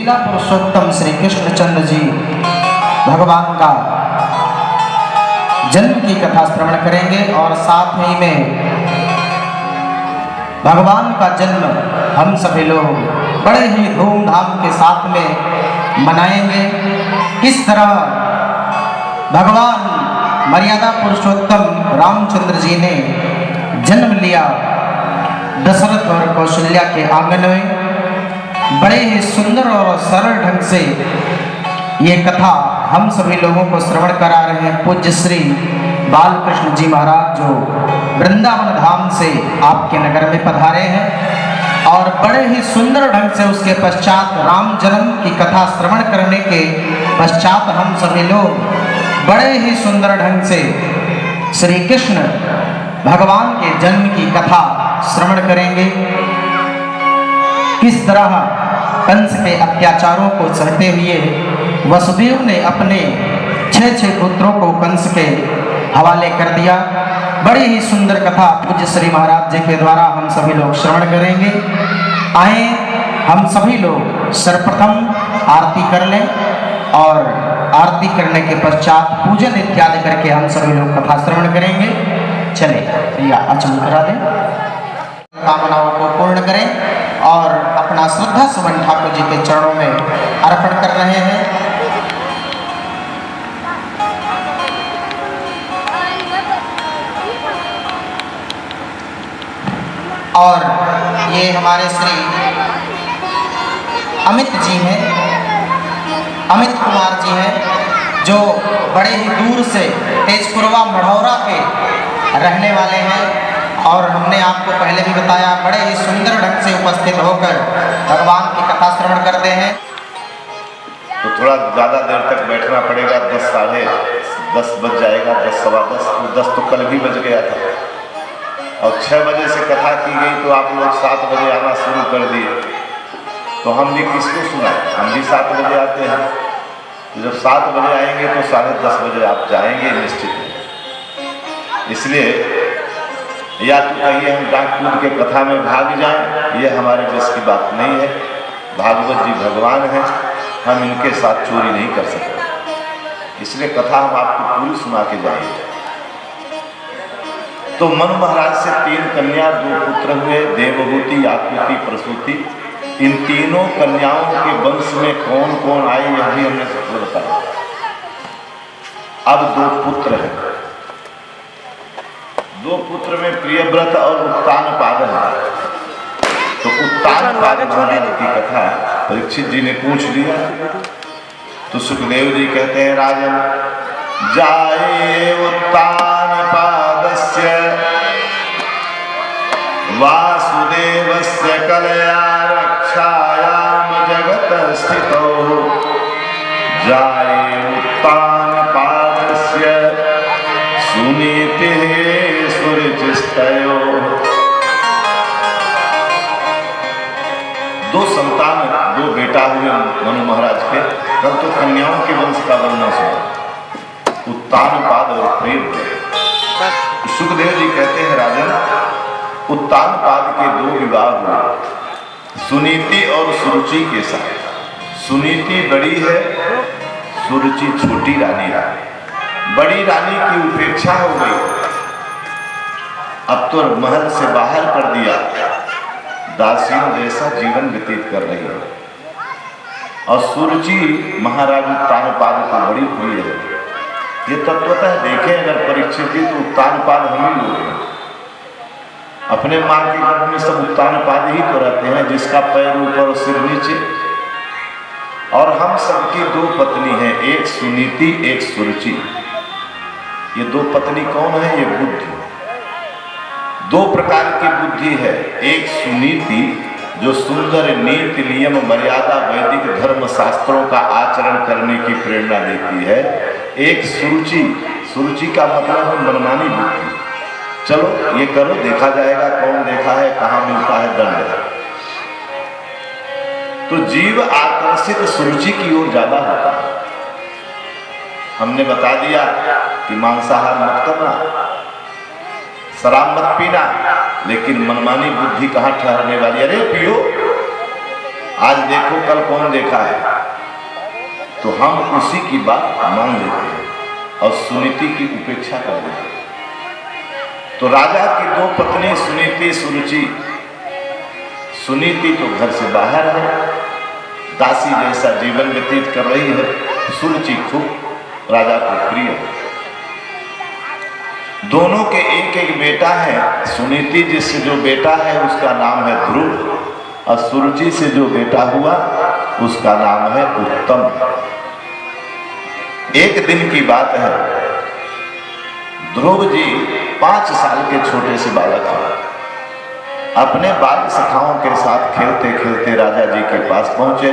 लीला पुरुषोत्तम श्री कृष्णचंद्र जी भगवान का जन्म की कथा श्रवण करेंगे और साथ ही में भगवान का जन्म हम सभी लोग बड़े ही धूमधाम के साथ में मनाएंगे। किस तरह भगवान मर्यादा पुरुषोत्तम रामचंद्र जी ने जन्म लिया दशरथ और कौशल्या के आंगन में, बड़े ही सुंदर और सरल ढंग से ये कथा हम सभी लोगों को श्रवण करा रहे हैं पूज्य श्री बालकृष्ण जी महाराज, जो वृंदावन धाम से आपके नगर में पधारे हैं। और बड़े ही सुंदर ढंग से उसके पश्चात राम जन्म की कथा श्रवण करने के पश्चात हम सभी लोग बड़े ही सुंदर ढंग से श्री कृष्ण भगवान के जन्म की कथा श्रवण करेंगे। किस तरह कंस के अत्याचारों को सहते हुए वसुदेव ने अपने 6 पुत्रों को कंस के हवाले कर दिया। बड़ी ही सुंदर कथा पूज्य श्री महाराज जी के द्वारा हम सभी लोग श्रवण करेंगे। आए हम सभी लोग सर्वप्रथम आरती कर लें और आरती करने के पश्चात पूजन इत्यादि करके हम सभी लोग कथा श्रवण करेंगे। चले भैया आचमन करा दें, कामनाओं को पूर्ण करें और अपना श्रद्धा सुमन ठाकुर जी के चरणों में अर्पण कर रहे हैं। और ये हमारे श्री अमित जी हैं, अमित कुमार जी हैं, जो बड़े ही दूर से तेजपुरवा मढ़ौरा के रहने वाले हैं। और हमने आपको पहले भी बताया बड़े ही सुंदर ढंग से उपस्थित होकर भगवान की कथा श्रवण करते हैं। तो थोड़ा ज़्यादा देर तक बैठना पड़ेगा, 10 साढ़े 10 बज जाएगा, 10 सवा 10 तो कल भी बज गया था। और 6 बजे से कथा की गई तो आप लोग 7 बजे आना शुरू कर दिए, तो हम भी किसको सुनाएं? हम भी 7 बजे आते हैं। तो जब 7 बजे आएंगे तो 10:30 बजे आप जाएंगे निश्चित। इसलिए या तो कहिए हम डाक कूद के कथा में भाग जाएं, ये हमारे बस की बात नहीं है। भागवत जी भगवान हैं, हम इनके साथ चोरी नहीं कर सकते, इसलिए कथा हम आपको पूरी सुना के जाएंगे। तो मनु महाराज से 3 कन्या 2 पुत्र हुए, देवहूति, आकृति, प्रसूति। इन तीनों कन्याओं के वंश में कौन कौन आए यह भी हमने सबको बताया। अब 2 पुत्र हैं, 2 पुत्र में प्रियव्रत और उत्तानपाद है। तो उत्तानपाद महाराज की कथा परीक्षित जी ने पूछ लिया तो सुखदेव जी कहते हैं, राजन जाये उत्तानपादस्य वासुदेवस्य कलया रक्षायाम जगत स्थितो जाये उत्तानपादस्य सुनीतिः सुरुचिस्तयो। 2 संतान 2 बेटा हुए मनु महाराज के। कल तो कन्याओं के वंश का वर्णन सुना, उत्तानपाद और प्रियव्रत। सुखदेव जी कहते हैं, राजन उत्तानपाद के 2 विवाह हुए, सुनीति और सुरुचि के साथ। सुनीति बड़ी है, सुरुचि छोटी रानी है। बड़ी रानी की उपेक्षा हो गई, अब तो महल से बाहर कर दिया, दासियों जैसा जीवन व्यतीत कर रही है। और सुरुचि महाराज उत्तानपाद को बड़ी प्रिय है। ये तत्वतः देखें अगर परीक्षित जी तो उत्तानपाद हम ही लोग हैं। अपने माँ के गर्भ में सब उत्तानपाद ही तो रहते हैं, जिसका पैर ऊपर और सिर नीचे। और हम सबकी 2 पत्नी हैं, एक सुनीति एक सुरुचि। ये 2 पत्नी कौन है? ये बुद्धि। 2 प्रकार की बुद्धि है, एक सुनीति जो सुंदर नीति नियम मर्यादा वैदिक धर्म शास्त्रों का आचरण करने की प्रेरणा देती है। एक सुरुचि, सुरुचि का मतलब है मनमानी बुद्धि। चलो ये करो, देखा जाएगा कौन देखा है, कहाँ मिलता है दंड। तो जीव आकर्षित सुरुचि की ओर ज्यादा होता है। हमने बता दिया कि मांसाहार मत करना, शराब मत पीना, लेकिन मनमानी बुद्धि कहाँ ठहरने वाली? अरे पियो, आज देखो कल कौन देखा है, तो हम उसी की बात मान लेते हैं और सुनीति की उपेक्षा कर देते हैं। तो राजा की दो पत्नी सुनीति सुरुचि। सुनीति तो घर से बाहर है, दासी जैसा जीवन व्यतीत कर रही है। सुरुचि खूब राजा को प्रिय है। दोनों के एक एक बेटा है। सुनीति जी से जो बेटा है उसका नाम है ध्रुव, और सुरुचि से जो बेटा हुआ उसका नाम है उत्तम। एक दिन की बात है, ध्रुव जी 5 साल के छोटे से बालक हैं। अपने बाल सखाओं के साथ खेलते खेलते राजा जी के पास पहुंचे।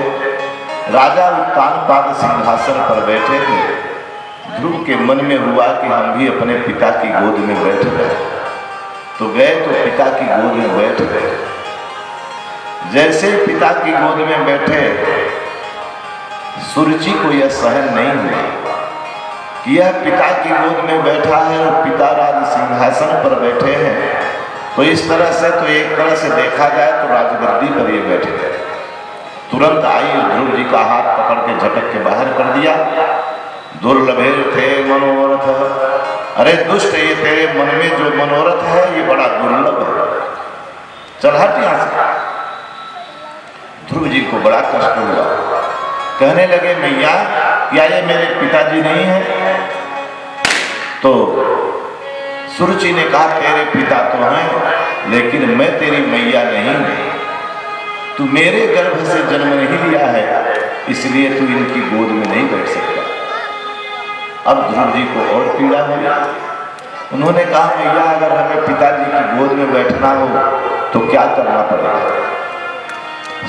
राजा उत्तानपाद सिंहासन पर बैठे थे। ध्रुव के मन में हुआ कि हम भी अपने पिता की गोद में बैठ गए। तो गए तो पिता की गोद में बैठ गए। जैसे पिता की गोद में बैठे, सुरुचि को यह सहन नहीं हुआ कि यह पिता की गोद में बैठा है और पिता राज सिंहासन पर बैठे हैं। तो इस तरह से, तो एक तरह से देखा जाए तो राजगद्दी पर ये बैठ गए। तुरंत आई और ध्रुव जी का हाथ पकड़ के झटक के बाहर कर दिया। दुर्लभे थे मनोरथ, अरे दुष्ट, ये तेरे मन में जो मनोरथ है ये बड़ा दुर्लभ है, चल हट यहां से। ध्रुव जी को बड़ा कष्ट हुआ। कहने लगे, मैया क्या ये मेरे पिताजी नहीं है? तो सुरुचि ने कहा, तेरे पिता तो हैं लेकिन मैं तेरी मैया नहीं हूं। तू मेरे गर्भ से जन्म नहीं लिया है, इसलिए तू इनकी गोद में नहीं बैठ सकता। अब ध्रुव जी को और पीड़ा हुई। उन्होंने कहा, मैया अगर हमें पिताजी की गोद में बैठना हो तो क्या करना पड़ेगा?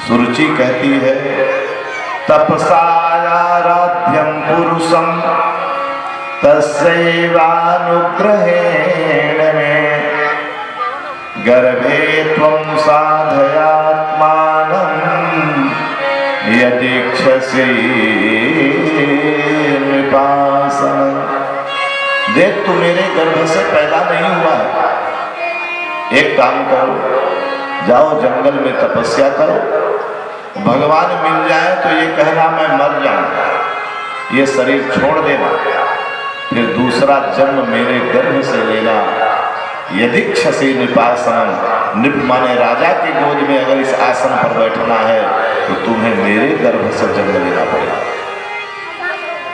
सुरुचि कहती है, तपसाराध्यम पुरुषम तस्यैवानुग्रहेण में गर्भे त्वं साधयात्मानं यदीक्षसे नृपासनं। देख, तू मेरे गर्भ से पैदा नहीं हुआ है। एक काम करो, जाओ जंगल में तपस्या करो, भगवान मिल जाए तो ये कहना मैं मर जाऊंगा, ये शरीर छोड़ देना, फिर दूसरा जन्म मेरे गर्भ से लेना। यदि क्षसी निपासनम, निप माने राजा की गोद में अगर इस आसन पर बैठना है तो तुम्हें मेरे गर्भ से जन्म लेना पड़ेगा।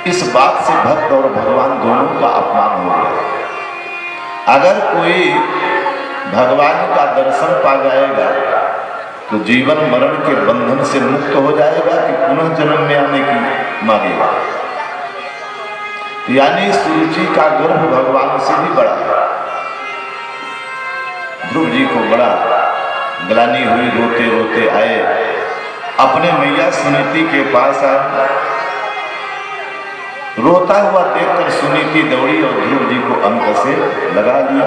इस बात से भक्त और भगवान दोनों का अपमान हो गया। अगर कोई भगवान का दर्शन पा जाएगा तो जीवन मरण के बंधन से मुक्त हो जाएगा कि पुनः जन्म में आने की मांगेगा। यानी सुरुचि का गर्भ भगवान से भी बड़ा है। ध्रुव जी को बड़ा ग्लानि हुई, रोते रोते आए, अपने मैया सुनीति के पास आए। रोता हुआ देखकर सुनीति दौड़ी और ध्रुव जी को अंक से लगा दिया।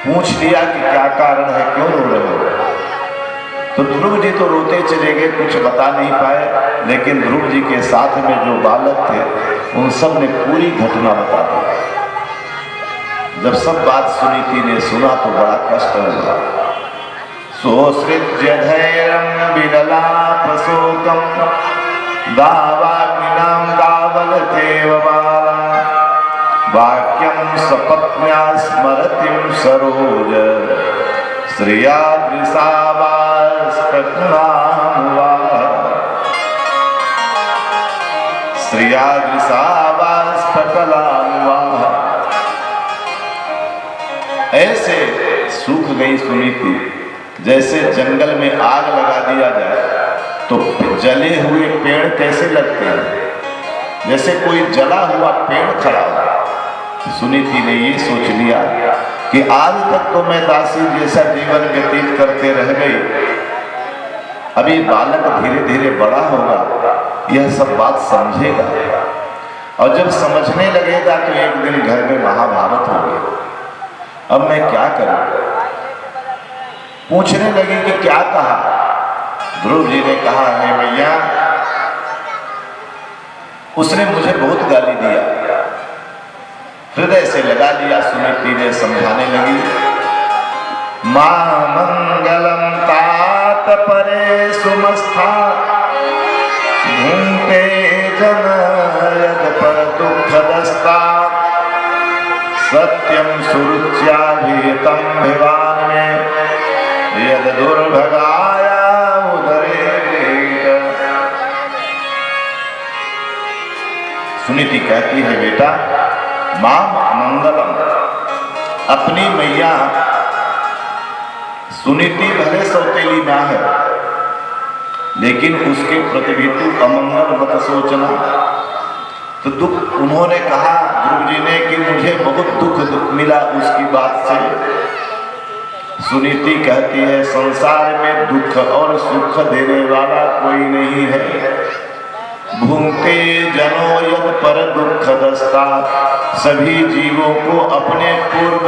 पूछ लिया कि क्या कारण है, क्यों रो रहे हो? तो ध्रुव जी तो रोते चले गए, कुछ बता नहीं पाए। लेकिन ध्रुव जी के साथ में जो बालक थे उन सब ने पूरी घटना बता दी। जब सब बात सुनीति ने सुना तो बड़ा कष्ट हुआ। सोसृज्य धैर्यं विललाप शोकं दावाग्निनां दावलतेव बाला वाक्यं सपत्न्या स्मरतिं सरोज श्रिया ऐसे सूख गई सुनीति जैसे जंगल में आग लगा दिया जाए तो जले हुए पेड़ कैसे लगते हैं, जैसे कोई जला हुआ पेड़ खड़ा हो। सुनीति ने ये सोच लिया कि आज तक तो मैं दासी जैसा जीवन व्यतीत करते रह गई, अभी बालक धीरे धीरे बड़ा होगा, यह सब बात समझेगा और जब समझने लगेगा तो एक दिन घर में महाभारत होगी। अब मैं क्या करूं? पूछने लगी कि क्या कहा? ध्रुव जी ने कहा, है भैया, उसने मुझे बहुत गाली दिया, हृदय से लगा लिया। सुनीति ने समझाने लगी, मां मंगलम तात परे सुमस्था घूमते जन यद पर दुख दस्ता सत्यम सुरुच्याभिहितं भिवान में यद दुर्भगाया उदरे। सुनीति कहती है बेटा मां मंगलम, अपनी मैया सुनीति भले सौतेली मां है लेकिन उसके प्रति भी तू अमंगल मत सोचना। तो दुख उन्होंने कहा ध्रुव जी ने कि मुझे बहुत दुख मिला उसकी बात से। सुनीति कहती है संसार में दुख और सुख देने वाला कोई नहीं है। भूमते जनों यद पर दुख दस्ता, सभी जीवों को अपने पूर्व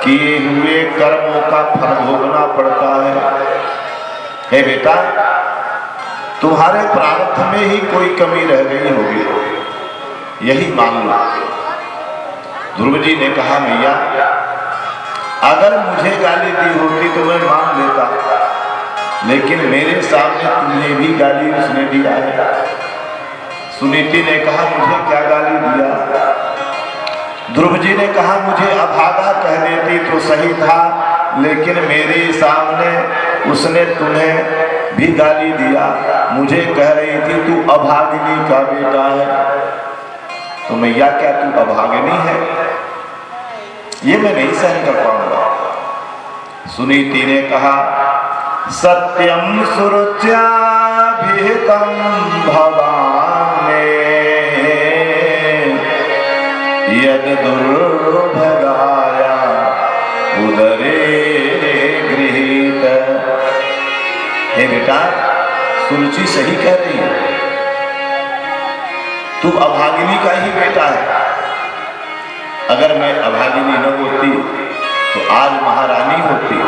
किए हुए कर्मों का फल भोगना पड़ता है। हे बेटा तुम्हारे प्रारब्ध में ही कोई कमी रह गई होगी, यही मान लो। ध्रुव जी ने कहा मैया अगर मुझे गाली दी होती तो मैं मान लेता, लेकिन मेरे सामने तुम्हें भी गाली उसने दिया है। सुनीति ने कहा मुझे क्या गाली दिया? ध्रुव जी ने कहा मुझे अभागा कह देती तो सही था, लेकिन मेरे सामने उसने तुम्हें भी गाली दिया। मुझे कह रही थी तू अभागिनी का बेटा है। तो मैया क्या तू अभागिनी है? ये मैं नहीं सहन कर पाऊंगा। सुनीति ने कहा सत्यम सुरुच्याभिहितं भवाने यद दुर्भगाया उदरे गृहीत। हे बेटा सुरुचि सही कह रही है, तू अभागिनी का ही बेटा है। अगर मैं अभागिनी न होती तो आज महारानी होती।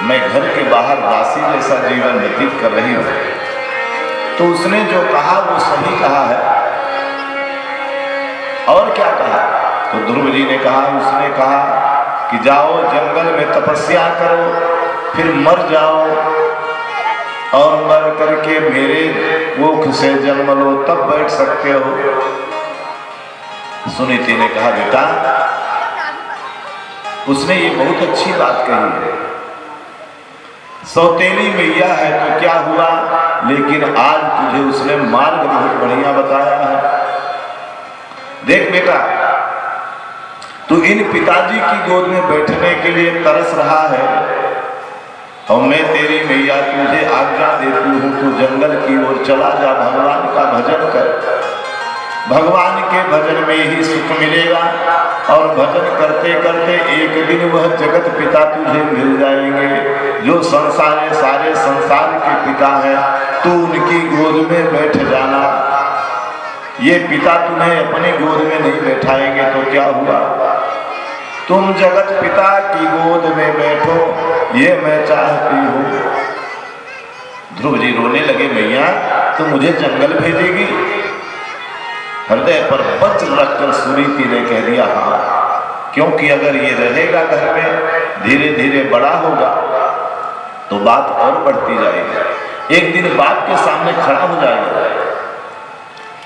मैं घर के बाहर दासी जैसा जीवन व्यतीत कर रही हूं। तो उसने जो कहा वो सही कहा है। और क्या कहा? तो ध्रुव जी ने कहा उसने कहा कि जाओ जंगल में तपस्या करो, फिर मर जाओ और मर करके मेरे कोख से जन्म लो, तब बैठ सकते हो। सुनीति ने कहा बेटा उसने ये बहुत अच्छी बात कही है। सौतेली मैया है तो क्या हुआ, लेकिन आज तुझे उसने मार्ग बहुत बढ़िया बताया है। देख बेटा तू इन पिताजी की गोद में बैठने के लिए तरस रहा है और मैं तेरी मैया तुझे आज्ञा देती हूँ तू जंगल की ओर चला जा, भगवान का भजन कर। भगवान के भजन में ही सुख मिलेगा और भजन करते करते एक दिन वह जगत पिता तुझे मिल जाएंगे जो सारे संसार के पिता हैं। तू उनकी गोद में बैठ जाना। ये पिता तुम्हें अपनी गोद में नहीं बैठाएंगे तो क्या हुआ? तुम जगत पिता की गोद में बैठो, ये मैं चाहती हूँ। ध्रुव जी रोने लगे मैया तो मुझे जंगल भेजेगी? हृदय पर वज्र रखकर सुनीति ने कह दिया हाँ, क्योंकि अगर ये रहेगा घर में धीरे धीरे बड़ा होगा तो बात और बढ़ती जाएगी, एक दिन बाप के सामने खड़ा हो जाएगा।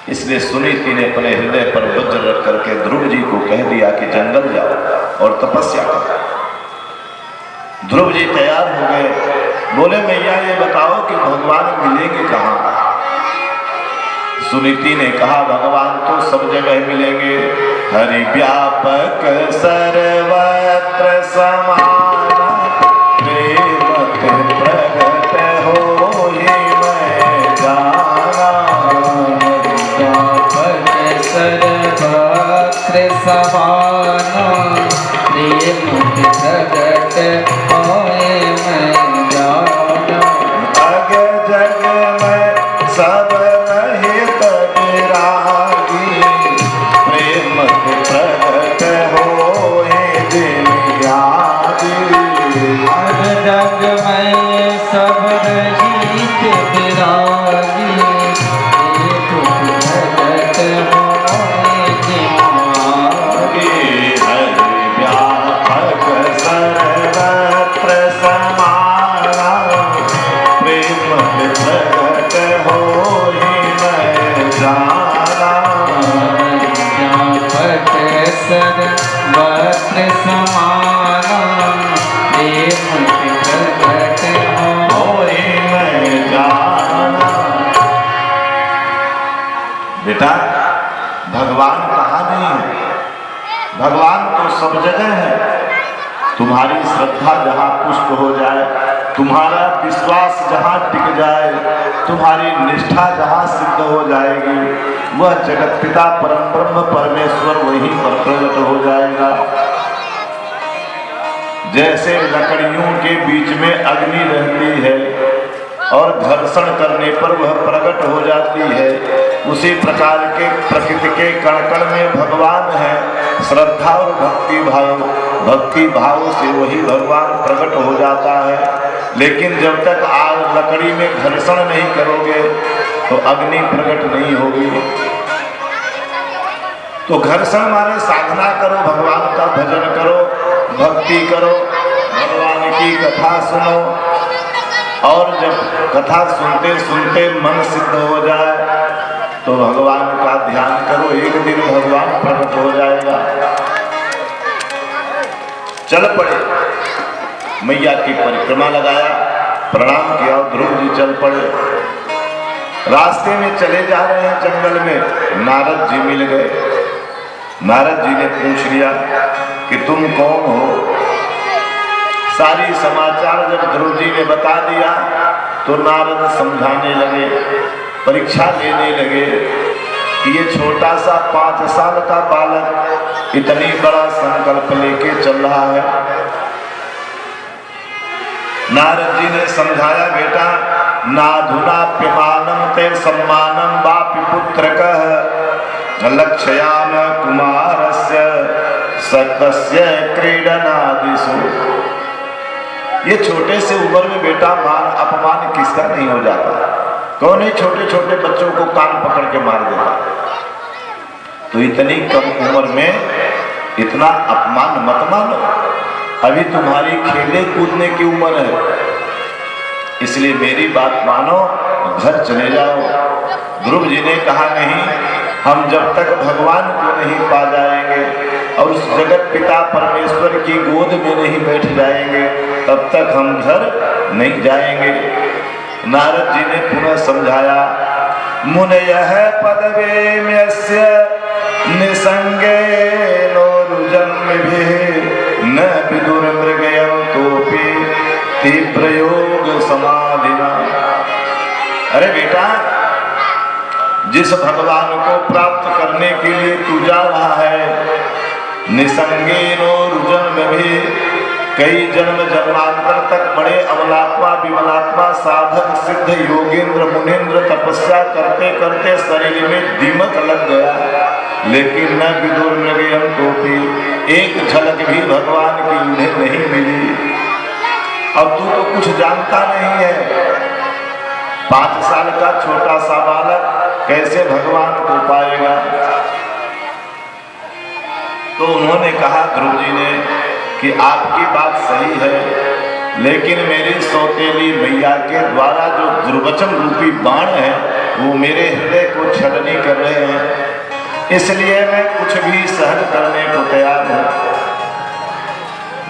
इसलिए सुनीति ने अपने हृदय पर वज्र रख करके ध्रुव जी को कह दिया कि जंगल जाओ और तपस्या करो। ध्रुव जी तैयार हो गए, बोले मैया ये बताओ कि भगवान मिलेंगे कहाँ? सुनीति ने कहा भगवान तो सब जगह मिलेंगे, हरि व्यापक सर्वत्र समान, प्रेम प्रगट हो ही मैं जाना। व्यापक सर्वत्र समान, प्रेम प्रगट होए मैं जाना। अग जग में सब प्रगट हो जग में सब रहित विरागी, प्रगट होए जिमागी। हरि व्यापक सर्वत्र समाना, समाना प्रेम प्रकट होए मैं जाना। बेटा भगवान कहाँ नहीं है? भगवान तो सब जगह है। तुम्हारी श्रद्धा जहाँ पुष्ट हो जाए, तुम्हारा विश्वास जहाँ टिक जाए, तुम्हारी निष्ठा जहाँ सिद्ध हो जाएगी, वह जगत पिता परम ब्रह्म परमेश्वर वहीं पर प्रकट हो जाएगा। जैसे लकड़ियों के बीच में अग्नि रहती है और घर्षण करने पर वह प्रकट हो जाती है, उसी प्रकार के प्रकृति के कण कण में भगवान है। श्रद्धा और भक्ति भाव से वही भगवान प्रकट हो जाता है। लेकिन जब तक आग लकड़ी में घर्षण नहीं करोगे तो अग्नि प्रकट नहीं होगी। तो घर्षण माने साधना करो, भगवान का भजन करो, भक्ति करो, भगवान की कथा सुनो, और जब कथा सुनते सुनते मन सिद्ध हो जाए तो भगवान का ध्यान करो, एक दिन भगवान प्रकट हो जाएगा। चल पड़े, मैया की परिक्रमा लगाया, प्रणाम किया, ध्रुव जी चल पड़े। रास्ते में चले जा रहे हैं जंगल में, नारद जी मिल गए। नारद जी ने पूछ लिया कि तुम कौन हो? सारी समाचार जब ध्रुव जी ने बता दिया तो नारद समझाने लगे, परीक्षा लेने लगे कि ये छोटा सा 5 साल का बालक इतनी बड़ा संकल्प लेके चल रहा है। नारद जी ने समझाया, बेटा नाधुनाप्यमानं ते सम्मानं वापि पुत्रकः लक्ष्याम कुमारस्य सक्तस्य क्रीडनादिषु। ये छोटे से उम्र में बेटा मान अपमान किसका नहीं हो जाता? कौन ही छोटे छोटे बच्चों को कान पकड़ के मार देता? तो इतनी कम उम्र में इतना अपमान मत मानो, अभी तुम्हारी खेलने कूदने की उम्र है। इसलिए मेरी बात मानो, घर चले जाओ। ध्रुव जी ने कहा नहीं, हम जब तक भगवान को नहीं पा जाएंगे और उस जगत पिता परमेश्वर की गोद में नहीं बैठ जाएंगे तब तक हम घर नहीं जाएंगे। नारद जी ने पुनः समझाया, मुनयः पदवे म्यस्य निसंगे नोरुजन्मभिः न विदुर्मृगयं तोपि तीव्र योग समाधिना। अरे बेटा, जिस भगवान को प्राप्त करने के लिए तू जा रहा है, निसंगेनो रुजन्मभिः, कई जन्म जन्मांतर तक बड़े अमलात्मा विमलात्मा साधक सिद्ध योगेंद्र मुनीन्द्र तपस्या करते करते शरीर में दीमक लग गया, लेकिन न विदुर मृगयं तोपि, एक झलक भी भगवान की उन्हें नहीं मिली। अब तू तो कुछ जानता नहीं है, 5 साल का छोटा सा बालक कैसे भगवान को पाएगा? तो उन्होंने कहा, ध्रुव जी ने, कि आपकी बात सही है, लेकिन मेरी सौतेली मैया के द्वारा जो दुर्वचन रूपी बाण है वो मेरे हृदय को छलनी कर रहे हैं, इसलिए मैं कुछ भी सहन करने को तैयार हूं।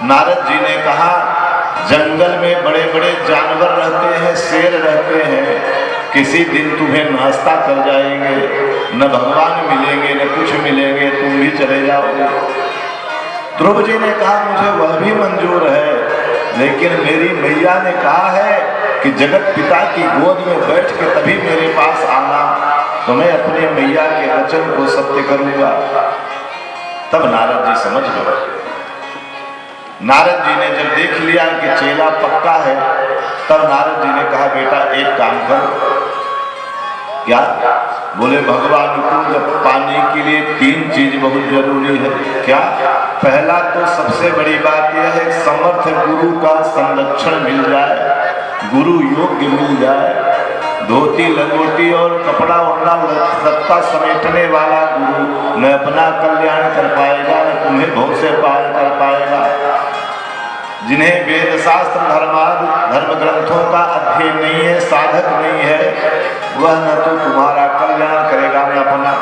नारद जी ने कहा, जंगल में बड़े बड़े जानवर रहते हैं, शेर रहते हैं, किसी दिन तुम्हें नाश्ता कर जाएंगे, न भगवान मिलेंगे न कुछ मिलेंगे, तुम भी चले जाओगे। ध्रुव जी ने कहा, मुझे वह भी मंजूर है, लेकिन मेरी मैया ने कहा है कि जगत पिता की गोद में बैठ के तभी मेरे पास आना, तो मैं अपनी मैया के वचन को सत्य करूंगा। तब नारद जी समझ गए। नारद जी ने जब देख लिया कि चेला पक्का है, तब नारद जी ने कहा, बेटा एक काम कर। क्या? बोले, भगवान को जब पाने के लिए 3 चीज बहुत जरूरी है। क्या? पहला तो सबसे बड़ी बात यह है, समर्थ गुरु का संरक्षण मिल जाए, गुरु योग्य मिल जाए, धोती लंगोटी और कपड़ा ओढ़ना लत्ता समेटने वाला गुरु न अपना कल्याण कर पाएगा न तुम्हें भव से पार कर पाएगा। जिन्हें वेद शास्त्र धर्म ग्रंथों का अध्ययन नहीं है, साधक नहीं है, वह न तो तुम्हारा कल्याण करेगा न अपना।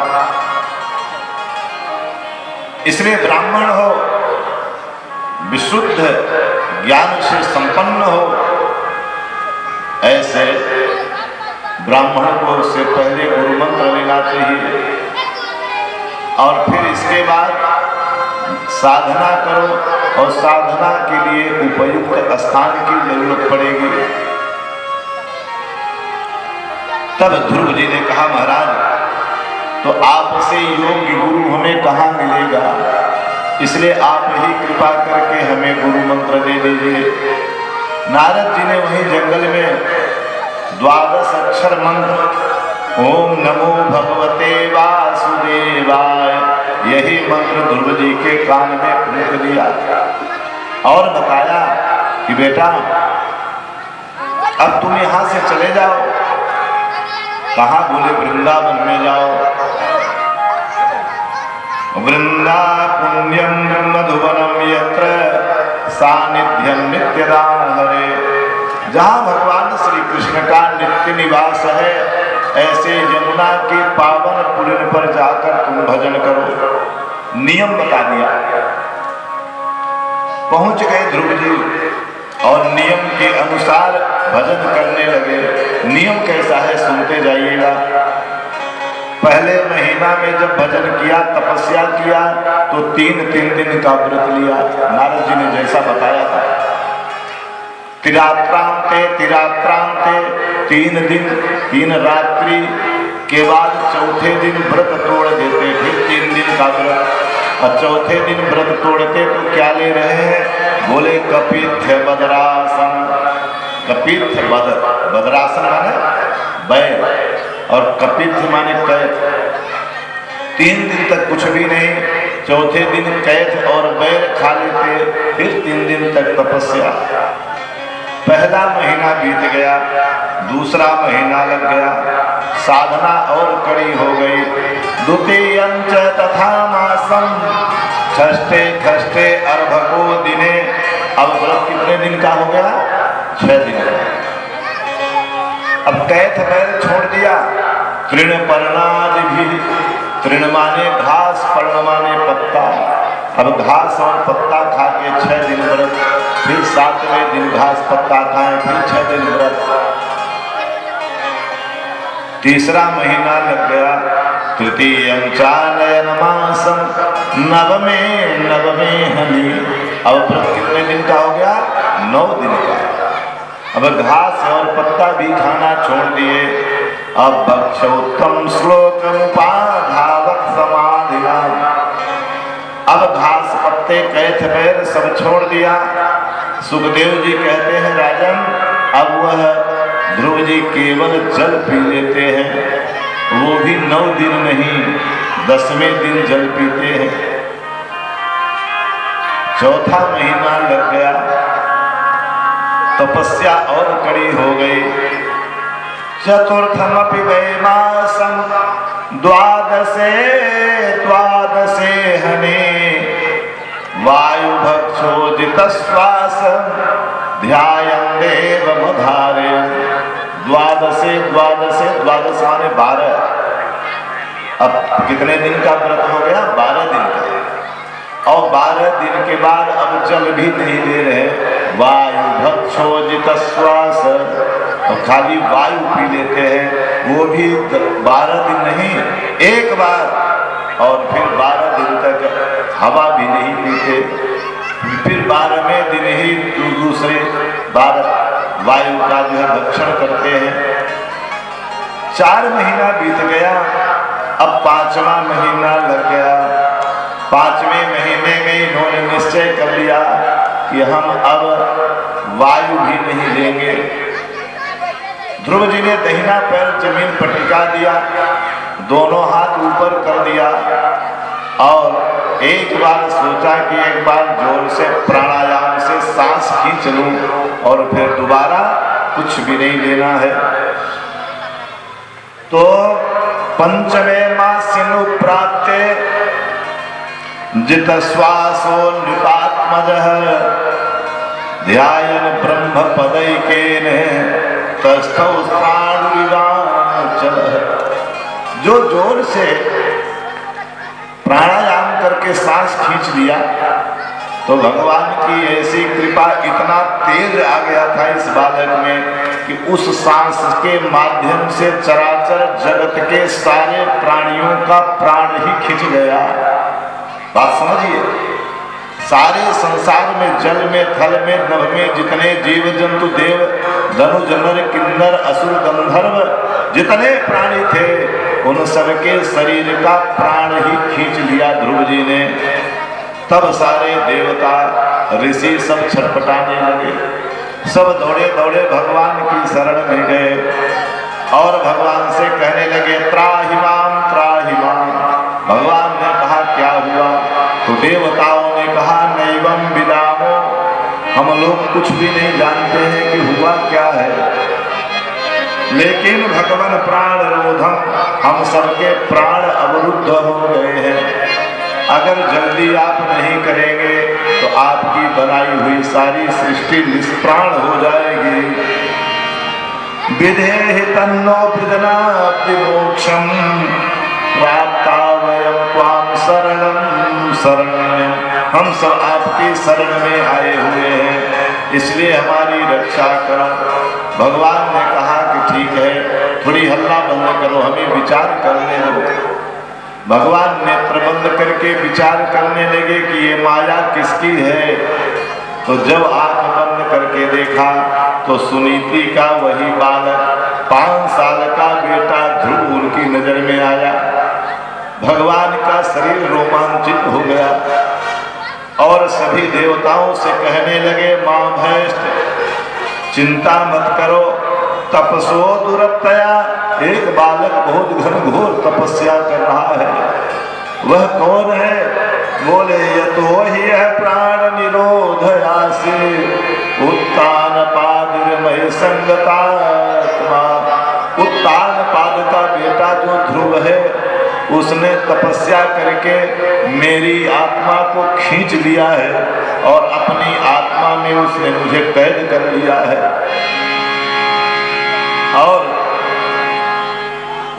इसलिए ब्राह्मण हो, विशुद्ध ज्ञान से संपन्न हो, ऐसे ब्राह्मण को उससे पहले गुरु मंत्र लेना चाहिए और फिर इसके बाद साधना करो और साधना के लिए उपयुक्त स्थान की जरूरत पड़ेगी। तब ध्रुव जी ने कहा, महाराज तो आपसे योग्य गुरु हमें कहाँ मिलेगा, इसलिए आप ही कृपा करके हमें गुरु मंत्र दे दीजिए। नारद जी ने वहीं जंगल में 12 अक्षर मंत्र ओम नमो भगवते वासुदेवाय, यही मंत्र ध्रुव जी के कान में फूंक दिया और बताया कि बेटा अब तुम यहां से चले जाओ। कहां? बोले वृंदावन में जाओ। वृंदा पुण्यम मधुवनम यत्र सानिध्यम नित्यदा हरे, जहां भगवान श्री कृष्ण का नित्य निवास है, ऐसे यमुना के पावन पुलिन पर जाकर तुम भजन करो। नियम बता दिया। पहुंच गए ध्रुव जी और नियम के अनुसार भजन करने लगे। नियम कैसा है सुनते जाइएगा। पहले महीना में जब भजन किया, तपस्या किया, तो 3 दिन का व्रत लिया, नारद जी ने जैसा बताया था। तिरात्रांते 3 दिन 3 रात्रि के बाद चौथे दिन व्रत तोड़ देते, फिर 3 दिन का व्रत। और चौथे दिन व्रत तोड़ते तो क्या ले रहे हैं? बोले कपित्थ बद्रासन। कपित्थ बद्रासन माने बैर और कपित्थ माने कैथ। 3 दिन तक कुछ भी नहीं, चौथे दिन कैथ और बैर खा लेते, फिर 3 दिन तक तपस्या। पहला महीना बीत गया, दूसरा महीना लग गया, साधना और कड़ी हो गई। द्वितीयंच तथा मासम षष्ठे खष्ठे अर्भको दिने। अब व्रत कितने दिन का हो गया? 6 दिन का। अब कैथ बैर छोड़ दिया। तृण पर्णादि भी, तृण माने घास, पर्ण माने पत्ता। अब घास और पत्ता खा के 6 दिन व्रत, फिर 7वें दिन घास पत्ता खाएं, फिर 6 दिन व्रत। तीसरा महीना लग गया। तृतीयं चानयन मासम नवमे हनि। अब व्रत कितने दिन का हो गया? 9 दिन का। अब घास और पत्ता भी खाना छोड़ दिए। अब भक्षोत्तम श्लोक उपाधावक समाधिना। अब घास पत्ते कैथ बैर सब छोड़ दिया। सुखदेव जी कहते हैं, राजन अब वह ध्रुव जी केवल जल पी लेते हैं, वो भी 9 दिन नहीं, 10वें दिन जल पीते हैं। चौथा महीना लग गया, तपस्या और कड़ी हो गई। चतुर्थमपि वैमासम द्वादशे हने वायु भक्षोदित श्वास ध्यायन् देवमुधारयन्। द्वादश माने 12। अब कितने दिन का व्रत हो गया? 12 दिन का। और 12 दिन के बाद अब जल भी नहीं ले रहे। वायु भक्षोदित श्वास, और खाली वायु पी लेते हैं, वो भी 12 दिन नहीं, एक बार। और फिर 12 दिन तक हवा भी नहीं पीते। फिर 12वें दिन ही दूसरे 12 वायु का जो है भक्षण करते हैं। 4 महीना बीत गया। अब 5वां महीना लग गया। 5वें महीने में इन्होंने निश्चय कर लिया कि हम अब वायु भी नहीं लेंगे। ध्रुव जी ने दाहिना पैर जमीन पर टिका दिया, दोनों हाथ ऊपर कर दिया और एक बार सोचा कि एक बार जोर से प्राणायाम से सांस खींच लूं और फिर दोबारा कुछ भी नहीं लेना है। तो 5वें मासिनु प्राप्ते जित श्वासो नृपात्मजः ध्यायन् ब्रह्म पदैकेन तस्थौ प्राणुरिवाचलः। जो जोर से प्राणायाम करके सांस खींच लिया, तो भगवान की ऐसी कृपा, इतना तेज आ गया था इस बालक में कि उस सांस के माध्यम से चराचर जगत के सारे प्राणियों का प्राण ही खिंच गया। बात समझिए, सारे संसार में, जल में, थल में, नभ में जितने जीव जंतु, देव, धनुज, नर, किन्नर, असुर, गंधर्व जितने प्राणी थे, उन सबके शरीर का प्राण ही खींच लिया ध्रुव जी ने। तब सारे देवता, ऋषि सब छटपटाने लगे, सब दौड़े दौड़े भगवान की शरण में गए और भगवान से कहने लगे, त्राहि माम, त्राहि माम। भगवान ने कहा, क्या हुआ? तो देवताओं ने कहा, नैवम विदामो, हम लोग कुछ भी नहीं जानते हैं कि हुआ क्या है, लेकिन भगवान प्राण रोधम, हम सबके प्राण अवरुद्ध हो गए हैं। अगर जल्दी आप नहीं करेंगे तो आपकी बनाई हुई सारी सृष्टि निष्प्राण हो जाएगी। विधेहि तन्नो वृदनाति मोक्षम, प्राप्ता वयं त्वां शरणं शरण्यं। हम सब आपकी शरण में आए हुए हैं, इसलिए हमारी रक्षा करो। भगवान ने कहा कि ठीक है, थोड़ी हल्ला बंद करो, हमें विचार करने दो। भगवान ने प्रबंध करके विचार करने लगे कि ये माया किसकी है। तो जब आंख बंद करके देखा तो सुनीति का वही बालक, 5 साल का बेटा ध्रुव उनकी नजर में आया। भगवान का शरीर रोमांचित हो गया और सभी देवताओं से कहने लगे, मां भैष्ठ चिंता मत करो, तपस्वो दुरतया, एक बालक बहुत घनघोर तपस्या कर रहा है। वह कौन है? बोले, यतो ही है प्राण निरोधयासे, उत्तान पाद संगतात्मा। उत्तान पाद का बेटा जो ध्रुव है, उसने तपस्या करके मेरी आत्मा को खींच लिया है और अपनी आत्मा में उसने मुझे कैद कर लिया है और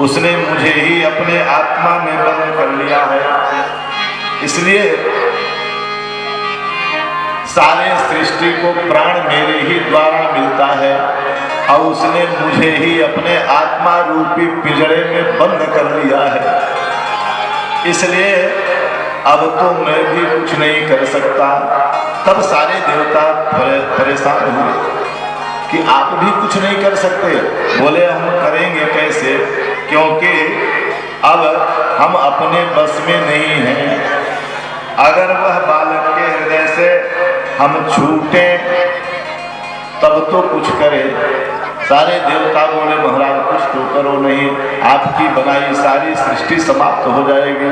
उसने मुझे ही अपने आत्मा में बंद कर लिया है। इसलिए सारे सृष्टि को प्राण मेरे ही द्वारा मिलता है और उसने मुझे ही अपने आत्मा रूपी पिंजरे में बंद कर लिया है। इसलिए अब तो मैं भी कुछ नहीं कर सकता। तब सारे देवता परेशान हुए कि आप भी कुछ नहीं कर सकते। बोले, हम करेंगे कैसे, क्योंकि अब हम अपने बस में नहीं हैं। अगर वह बालक के हृदय से हम छूटे तब तो कुछ करें। सारे देवता बोले, महाराज कुछ तो करो, नहीं आपकी बनाई सारी सृष्टि समाप्त हो जाएगी।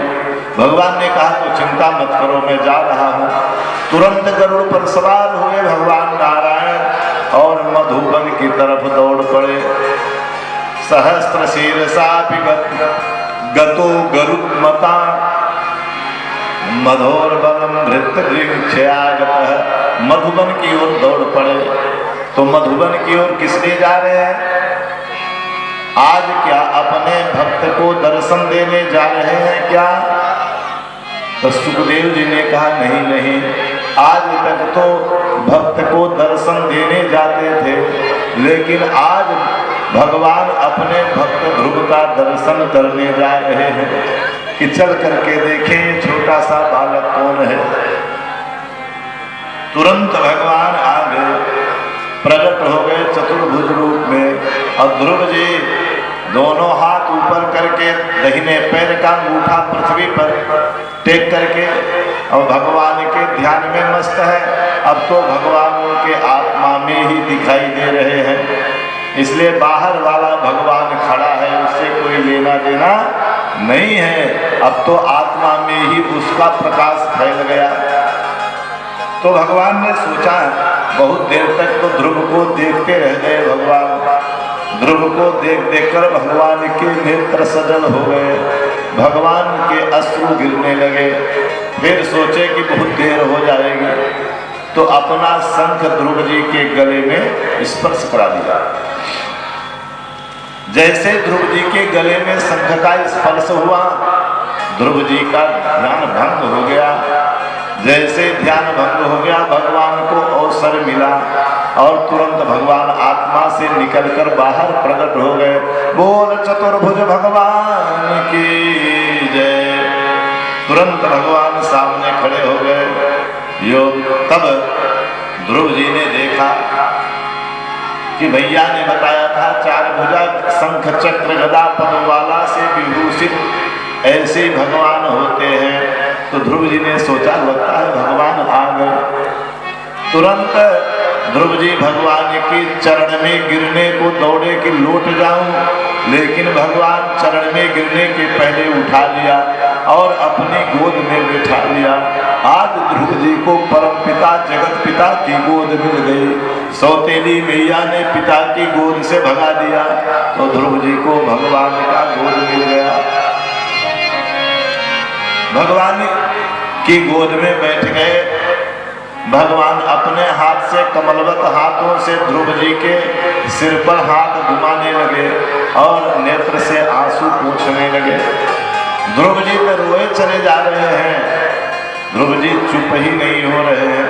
भगवान ने कहा, तो चिंता मत करो, मैं जा रहा हूँ। तुरंत गरुड़ पर सवार हुए भगवान नारायण और मधुबन की तरफ दौड़ पड़े। सहस्त्र शीर्षा गतो गरुत्मता, मधोर बलम भृत्यागतः। मधुबन की ओर दौड़ पड़े। तो मधुबन की ओर किस लिए जा रहे हैं? आज क्या अपने भक्त को दर्शन देने जा रहे हैं क्या? तो सुखदेव जी ने कहा, नहीं नहीं, आज तक तो भक्त को दर्शन देने जाते थे, लेकिन आज भगवान अपने भक्त ध्रुव का दर्शन करने जा रहे हैं कि चल करके देखें छोटा सा बालक कौन है। तुरंत भगवान आ गए, प्रकट हो गए चतुर्भुज रूप में और ध्रुव जी दोनों हाथ ऊपर करके दाहिने पैर का अंगूठा पृथ्वी पर टेक करके और भगवान के ध्यान में मस्त है। अब तो भगवान उनके आत्मा में ही दिखाई दे रहे हैं, इसलिए बाहर वाला भगवान खड़ा है, उससे कोई लेना देना नहीं है। अब तो आत्मा में ही उसका प्रकाश फैल गया। तो भगवान ने सोचा, बहुत देर तक तो ध्रुव को देखते रह गए। भगवान ध्रुव को देख देख कर भगवान के नेत्र सजल हो गए, भगवान के अश्रु गिरने लगे। फिर सोचे कि बहुत देर हो जाएगी, तो अपना शंख ध्रुव जी के गले में स्पर्श करा दिया। जैसे ध्रुव जी के गले में शंख का स्पर्श हुआ, ध्रुव जी का ध्यान भंग हो गया। जैसे ध्यान भंग हो गया, भगवान को अवसर मिला और तुरंत भगवान आत्मा से निकलकर बाहर प्रकट हो गए। बोल चतुर्भुज भगवान की जय। तुरंत भगवान सामने खड़े हो गए। योग तब ध्रुव जी ने देखा कि भैया ने बताया था 4 भुजा शंख चक्र गदा पद्मवाला से विभूषित ऐसे भगवान होते हैं। तो ध्रुव जी ने सोचा लगता है भगवान आ गए। तुरंत ध्रुव जी भगवान के चरण में गिरने को दौड़े कि लौट जाऊं, लेकिन भगवान चरण में गिरने के पहले उठा लिया और अपनी गोद में बिठा लिया। आज ध्रुव जी को परम पिता जगत पिता की गोद मिल गई। सौतेली मैया ने पिता की गोद से भगा दिया तो ध्रुव जी को भगवान का गोद मिल गया। भगवान की गोद में बैठ गए। भगवान अपने हाथ से कमलवत हाथों से ध्रुव जी के सिर पर हाथ घुमाने लगे और नेत्र से आंसू पोंछने लगे। ध्रुव जी तो रोए चले जा रहे हैं, ध्रुव जी चुप ही नहीं हो रहे हैं।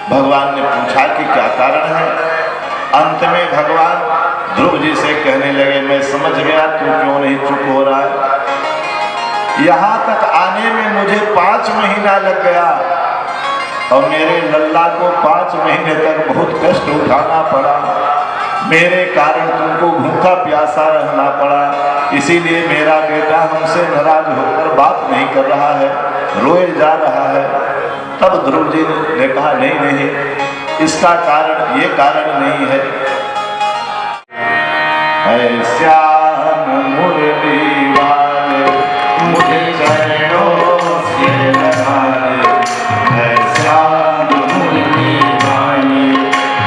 भगवान ने पूछा कि क्या कारण है। अंत में भगवान ध्रुव जी से कहने लगे, मैं समझ गया तू क्यों नहीं चुप हो रहा है। यहाँ तक आने में मुझे 5 महीना लग गया और मेरे लल्ला को 5 महीने तक बहुत कष्ट उठाना पड़ा। मेरे कारण तुमको भूखा प्यासा रहना पड़ा, इसीलिए मेरा बेटा हमसे नाराज होकर बात नहीं कर रहा है, रोए जा रहा है। तब ध्रुव जी ने कहा नहीं नहीं, इसका कारण ये कारण नहीं है। श्याम मुरली वाले मुझे चरणों से लगाने, श्याम मुरली वाले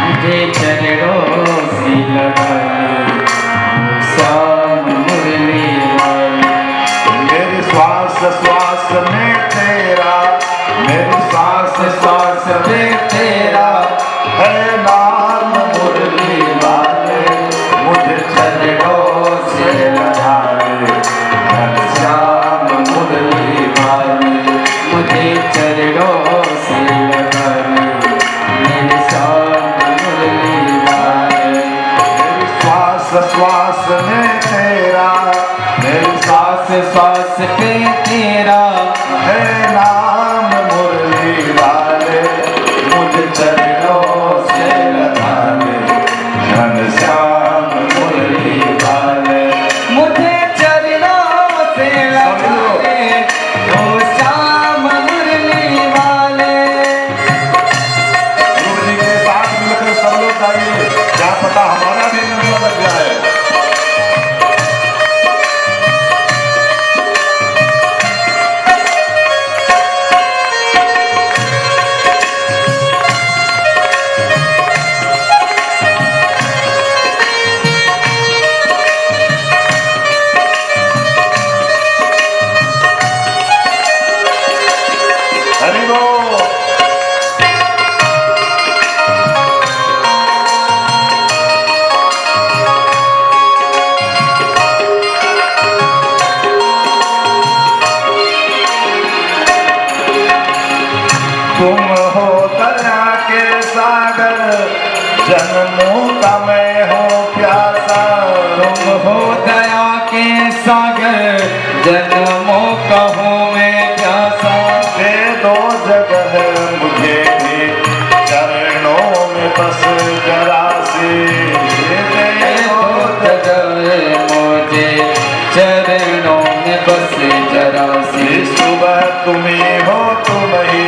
मुझे चरणों से लगाने, श्याम मुरली वाले। मेरी श्वास श्वास में तेरा, मेरी श्वास श्वास में तेरा है नाम मुरली वाले, मुझे चरणों से लगाने, श्याम मुरली वाले मुझे चरणों से लगाने, मेरे श्याम मुरली वाले। मेरी श्वास श्वास में तेरा, मेरी श्वास श्वास पे तेरा है नाम मुरली वाले, मुझे चरणों से लगाने, घनश्याम मुरली वाले। मुझे चरणों से लगाने, ओ श्याम मुरली वाले। गुरु जी के साथ मिलकर सब लोग गाइए, क्या पता हमारा भी नंबर लग जाए। हरि बोल। तुम हो दया के सागर, जन्मों का मैं हो प्यासा। तुम हो दया के सागर, जन्मों का हूँ मैं प्यासा। दे दो जगह मुझे भी चरणों में बस जरा सी, दे दो जगह मुझे चरणों में बस जरा सी। सुबह तुम्ही हो तुम ही,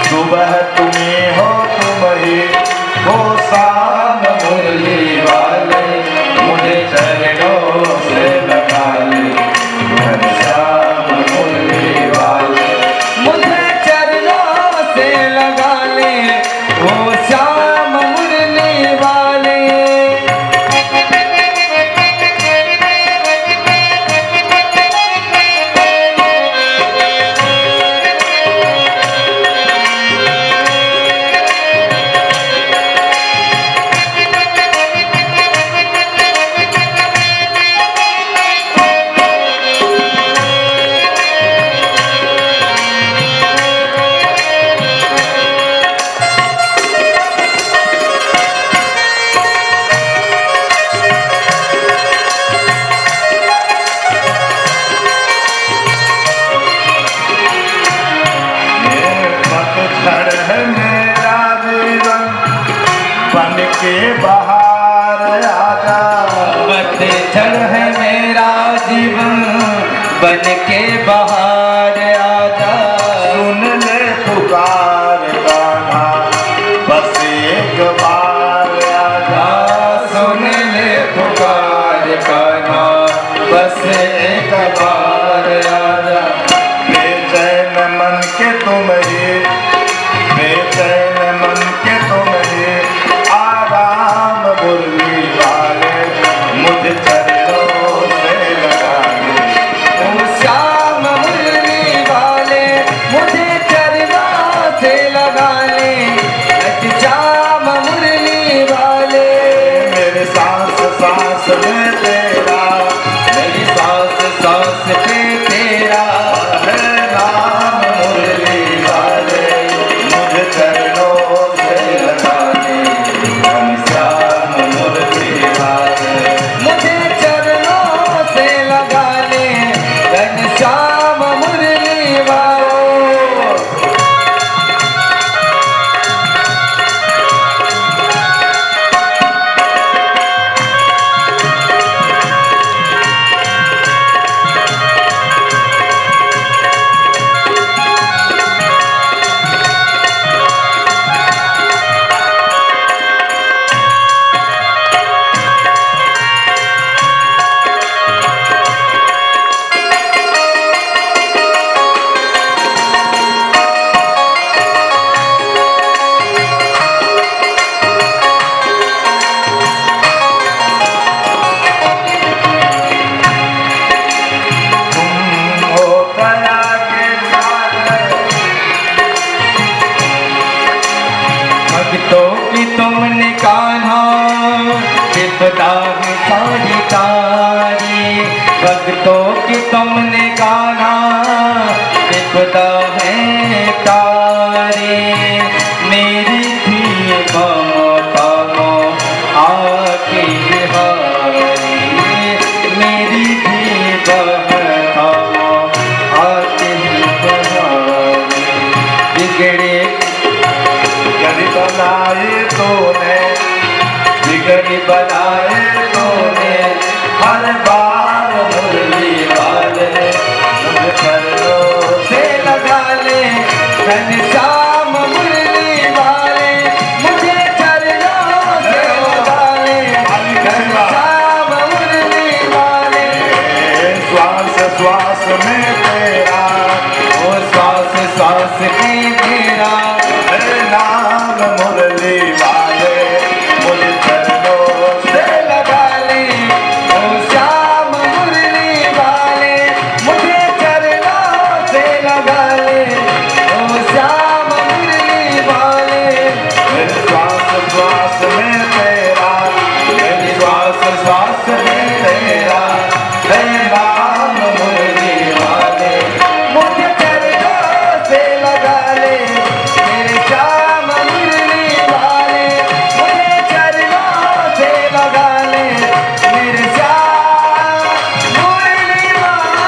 सुबह तुम्ही हो तुम ही, हो शाम मुरली वाले, मुझे चरणों से लगा ले, घनश्याम मुरली वाले। मुझे चरणों से लगा ले, ओ श्याम मुरली वाले। पतझड़ है मेरा जीवन बन के बाहर आजा। सुन ले पुकार कान्हा बस एक बार आजा। सुन ले पुकार कान्हा बस एक बार आजा। बेचैन मन के तुम ही, बेचैन मन के तुम ही, आराम मुरली वाले मुझे चरणों से लगा ले। ओ श्याम मुरली वाले मुझे चरणों से लगा ले। श्याम मुरली वाले मेरे सांस सांस में तेरा, मेरी सांस सांस पे तेरा है नाम मुरली वाले मुझे चरणों से लगा ले। श्याम मुरली वाले मुझे चरणों से लगा ले। श्याम मुरली वाले भक्तों की तुमने कान्हा विपदा है सारी तारी। भक्तों की तुमने कान्हा विपदा है तारी। मेरी थी ममता आके बिहारी। मेरी थी बहता आके बिहारी। बिगड़े बिगड़ी बनाए तूने, बिगड़ी बनाए तूने हर बार मुरली वाले मुझे चरणों से लगा ले। श्याम मुरली वाले मुझे चरणों से लगा ले। श्याम मुरली वाले श्वास श्वास में तेरा, ओ सांस सांस में तेरा है नाम मुरली वाले मुझे चरणों से लगा ले। ओ श्याम मुरली वाले मुझे चरणों से लगा ले। ओ श्याम मुरली वाले मेरे श्वास श्वास में तेरा, मेरी श्वास श्वास में तेरा है नाम मुरली वाले मुझे चरणों से लगा ले। मेरे श्याम मुरली वाले मुझे चरणों से लगा ले। मेरे श्याम मुरली वाले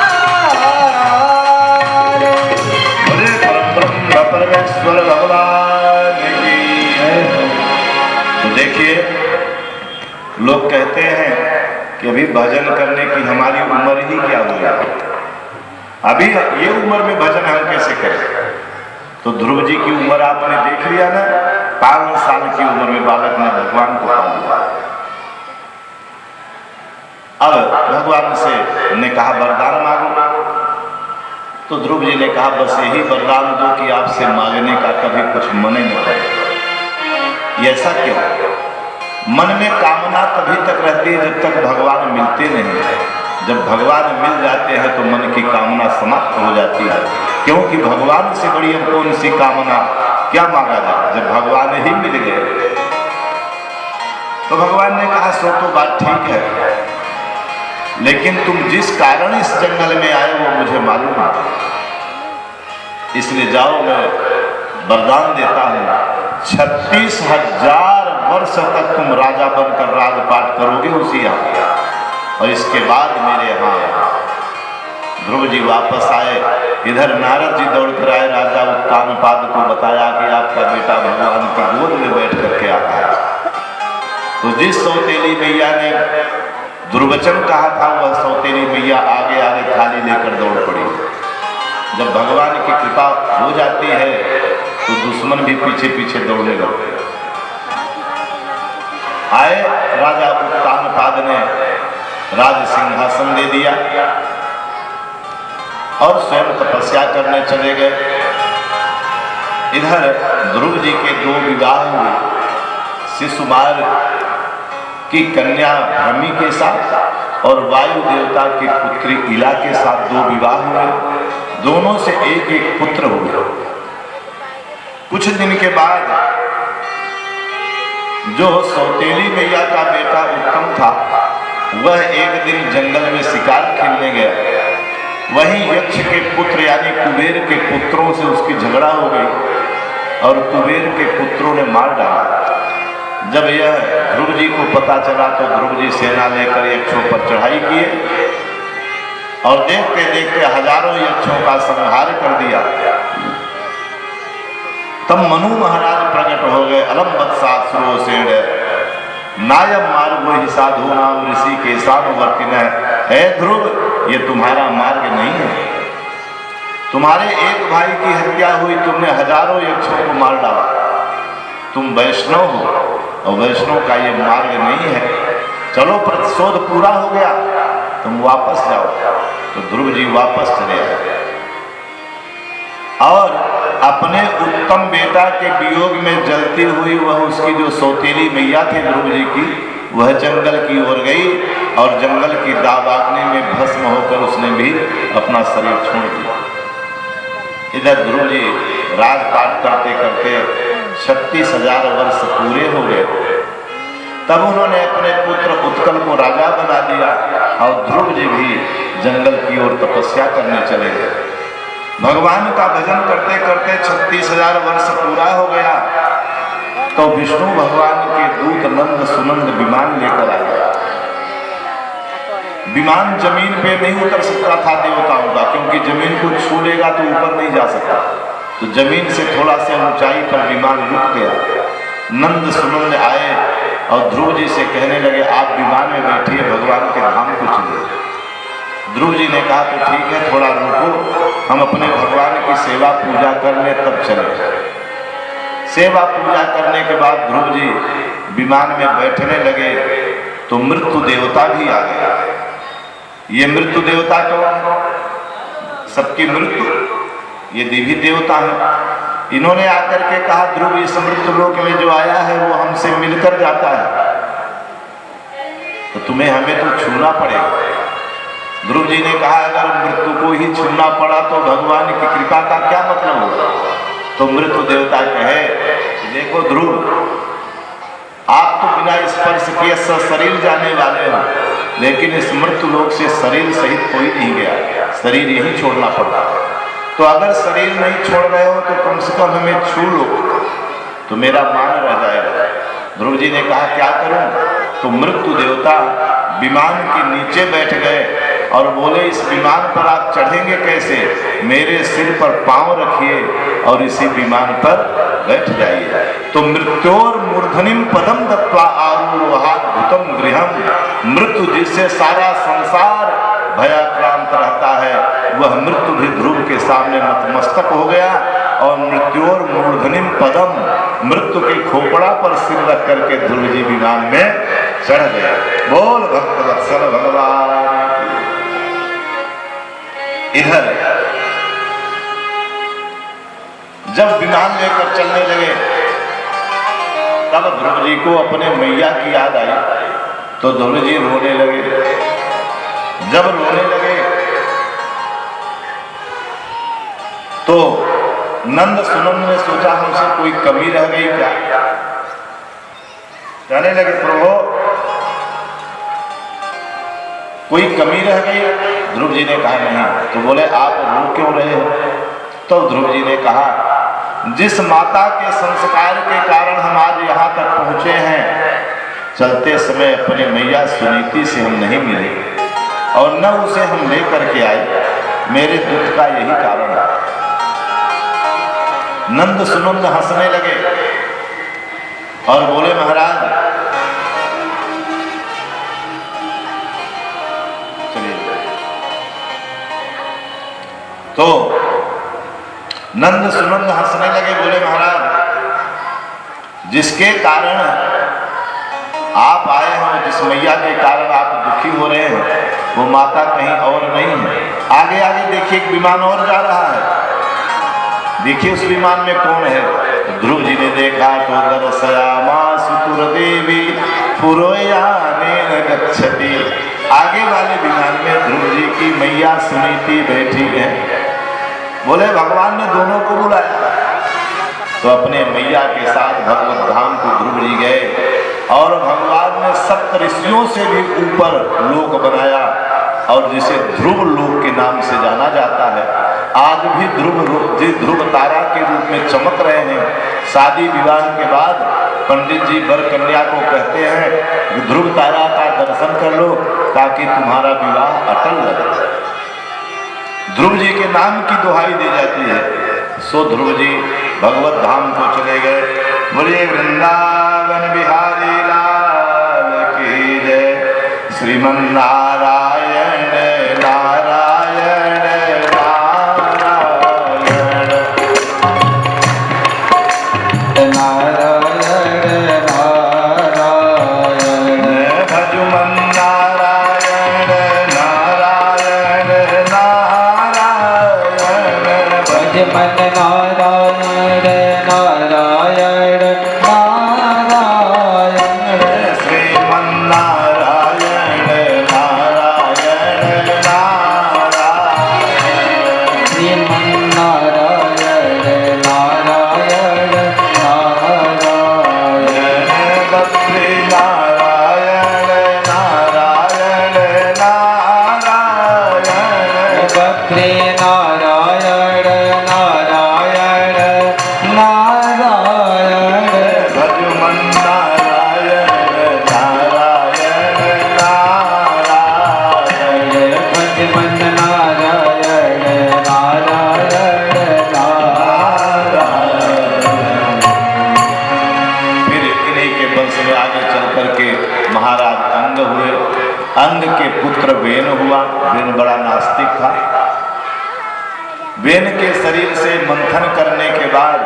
मुझे परब्रह्म परमेश्वर भगवान की है। तो देखिए, लोग कहते हैं कि अभी भजन करने की हमारी उम्र ही क्या हुई है, अभी ये उम्र में भजन हम कैसे करें। तो ध्रुव जी की उम्र आपने देख लिया ना, 5 साल की उम्र में बालक ने भगवान को पा लिया। अब भगवान से ने कहा वरदान मांगो। तो ध्रुव जी ने कहा बस यही वरदान दो कि आपसे मांगने का कभी कुछ मन ही नहीं करे। ये ऐसा क्यों? मन में कामना तभी तक रहती है जब तक भगवान मिलते नहीं। जब भगवान मिल जाते हैं तो मन की कामना समाप्त हो जाती है, क्योंकि भगवान से बड़ी हम कौन सी कामना क्या मांगा जाए जब भगवान ही मिल गए। तो भगवान ने कहा सो तो बात ठीक है, लेकिन तुम जिस कारण इस जंगल में आए वो मुझे मालूम है, इसलिए जाओ मैं वरदान देता हूँ 36,000 वर्ष तक तुम राजा बनकर राजपाट करोगे उसी यहाँ, और इसके बाद मेरे यहाँ। ध्रुव जी वापस आए, इधर नारद जी दौड़ कर आए, राजा उत्तानपाद को बताया कि आपका बेटा भगवान की गोद में बैठ करके आता है। तो जिस सौतेली मैया ने दुर्वचन कहा था वह सौतेली मैया आगे आगे थाली लेकर दौड़ पड़ी। जब भगवान की कृपा हो जाती है तो दुश्मन भी पीछे पीछे दौड़ने लगते हैं। आए राजा उत्तानपाद ने राज सिंहासन दे दिया और स्वयं तपस्या करने चले गए। इधर ध्रुव जी के 2 विवाह हुए। शिशुमार की कन्या भ्रमी के साथ और वायु देवता की पुत्री इला के साथ 2 विवाह हुए। दोनों से एक एक पुत्र हुए। कुछ दिन के बाद जो सौतेली मैया का बेटा उत्तम था वह एक दिन जंगल में शिकार खेलने गया। वहीं यक्ष के पुत्र यानी कुबेर के पुत्रों से उसकी झगड़ा हो गई और कुबेर के पुत्रों ने मार डाला। जब यह ध्रुव जी को पता चला तो ध्रुव जी सेना लेकर यक्षों पर चढ़ाई किए और देखते देखते हजारों यक्षों का संहार कर दिया। तब मनु महाराज प्रकट हो गए। अलम वत्सात सुरोसेण नायम मार्गो ही साधु नाम ऋषि के सानुवर्तिन है ध्रुव, ये तुम्हारा मार्ग नहीं है। तुम्हारे एक भाई की हत्या हुई, तुमने हजारों यक्षों को मार डाला। तुम वैष्णव हो और वैष्णव का ये मार्ग नहीं है। चलो प्रतिशोध पूरा हो गया, तुम वापस जाओ। तो ध्रुव जी वापस चले आए और अपने उत्तम बेटा के वियोग में जलती हुई वह उसकी जो सौतेली मैया थी ध्रुव जी की, वह जंगल की ओर गई और जंगल की दावाग्नि में भस्म होकर उसने भी अपना शरीर छोड़ दिया। इधर ध्रुव जी राजपाट करते करते 36,000 वर्ष पूरे हो गए। तब उन्होंने अपने पुत्र उत्कल को राजा बना दिया और ध्रुव जी भी जंगल की ओर तपस्या करने चले गए। भगवान का भजन करते करते 36,000 वर्ष पूरा हो गया तो विष्णु भगवान के दूत नंद सुनंद विमान लेकर आ गया। विमान जमीन पे नहीं उतर सकता था देवताओं का, क्योंकि जमीन को छू लेगा तो ऊपर नहीं जा सकता। तो जमीन से थोड़ा सा ऊंचाई पर विमान रुक गया। नंद सुनंद आए और ध्रुव जी से कहने लगे आप विमान में बैठिए, भगवान के धाम को चलिए। ध्रुव जी ने कहा तो ठीक है, थोड़ा रुको, हम अपने भगवान की सेवा पूजा कर ले तब चले। सेवा पूजा करने के बाद ध्रुव जी विमान में बैठने लगे तो मृत्यु देवता भी आ गया। ये मृत्यु देवता कौन? सबकी मृत्यु, ये देवी देवता है। इन्होंने आकर के कहा ध्रुव इस मृत्यु लोक में जो आया है वो हमसे मिलकर जाता है, तो तुम्हें हमें तो छूना पड़ेगा। ध्रुव जी ने कहा अगर मृत्यु को ही छूना पड़ा तो भगवान की कृपा का क्या मतलब होगा? तो मृत्यु देवता कहे देखो ध्रुव, आप तो बिना स्पर्श किए शरीर जाने वाले हो, लेकिन इस मृत्यु लोक से शरीर सहित कोई नहीं गया, शरीर यही छोड़ना पड़ता। तो अगर शरीर नहीं छोड़ रहे हो तो कम से कम हमें छू लो तो मेरा मान रह जाएगा। ध्रुव जी ने कहा क्या करूं? तो मृत्यु देवता विमान के नीचे बैठ गए और बोले इस विमान पर आप चढ़ेंगे कैसे? मेरे सिर पर पांव रखिए और इसी विमान पर बैठ जाइए। तो मृत्योर मूर्धनिम पदम दत्वा आरूढ़ भूतम गृहम, मृत्यु जिससे सारा संसार भयाक्रांत रहता है वह मृत्यु भी ध्रुव के सामने नतमस्तक हो गया और मृत्योर मूर्धनिम पदम, मृत्यु के खोपड़ा पर सिर रख करके ध्रुव जी विमान में चढ़ गए। बोल भक्त वत्सल भगवान। इधर जब विमान लेकर चलने लगे तब ध्रुव जी को अपने मैया की याद आई तो ध्रुव जी रोने लगे। जब रोने लगे तो नंद सुनंद ने सोचा हमसे कोई कमी रह गई क्या? कहने लगे प्रभु कोई कमी रह गई? ध्रुव जी ने कहा नहीं। तो बोले आप रो क्यों रहे हो? तो ध्रुव जी ने कहा जिस माता के संस्कार के कारण हम आज यहाँ तक पहुँचे हैं, चलते समय अपने मैया सुनीति से हम नहीं मिले और न उसे हम लेकर के आए, मेरे दुख का यही कारण है। नंद सुनंद हंसने लगे और बोले महाराज करिए। तो नंद सुनंद हंसने लगे, बोले महाराज जिसके कारण आप आए हैं, जिस मैया के कारण आप दुखी हो रहे हैं, वो माता कहीं और नहीं है। आगे आगे देखिए एक विमान और जा रहा है, देखिए उस विमान में कौन है। ध्रुव जी ने देखा तो दर्शयामा सुतुर देवी पुरोयानेन गच्छति। आगे वाले विमान में ध्रुव जी की मैया सुनीति बैठी है। बोले भगवान ने दोनों को बुलाया, तो अपने मैया के साथ भगवत धाम को ध्रुव जी गए और भगवान ने सप्त ऋषियों से भी ऊपर लोक बनाया और जिसे ध्रुव लोक के नाम से जाना जाता है। आज भी ध्रुव तारा के रूप में चमक रहे हैं। शादी विवाह के बाद पंडित जी वर कन्या को कहते हैं कि ध्रुव तारा का दर्शन कर लो ताकि तुम्हारा विवाह अटल लगे। ध्रुव जी के नाम की दुहाई दी जाती है। सो ध्रुव जी भगवत धाम को चले गए। बोलिए वृंदावन बिहारी लाल की जय। श्रीमन नारायण नारायण नारायण नारायण नारायण भजुमन नारायण नारायण नारायण भजमन नारायण नारायण नारायण श्रीमन नारायण नारायण नारायण श्रीमन नारायण नारायण नारायण बद्री नारायण नारायण नारायण बद्री नारायण नारायण नारायण भजमन नारायण नारायण नारायण भजमन नारायण नारायण नारायण। फिर इन्हीं के वंश में आगे चल करके महाराज अंग हुए। अंग के पुत्र वेन हुआ। वेन बड़ा नास्तिक था। वेन के शरीर से मंथन करने के बाद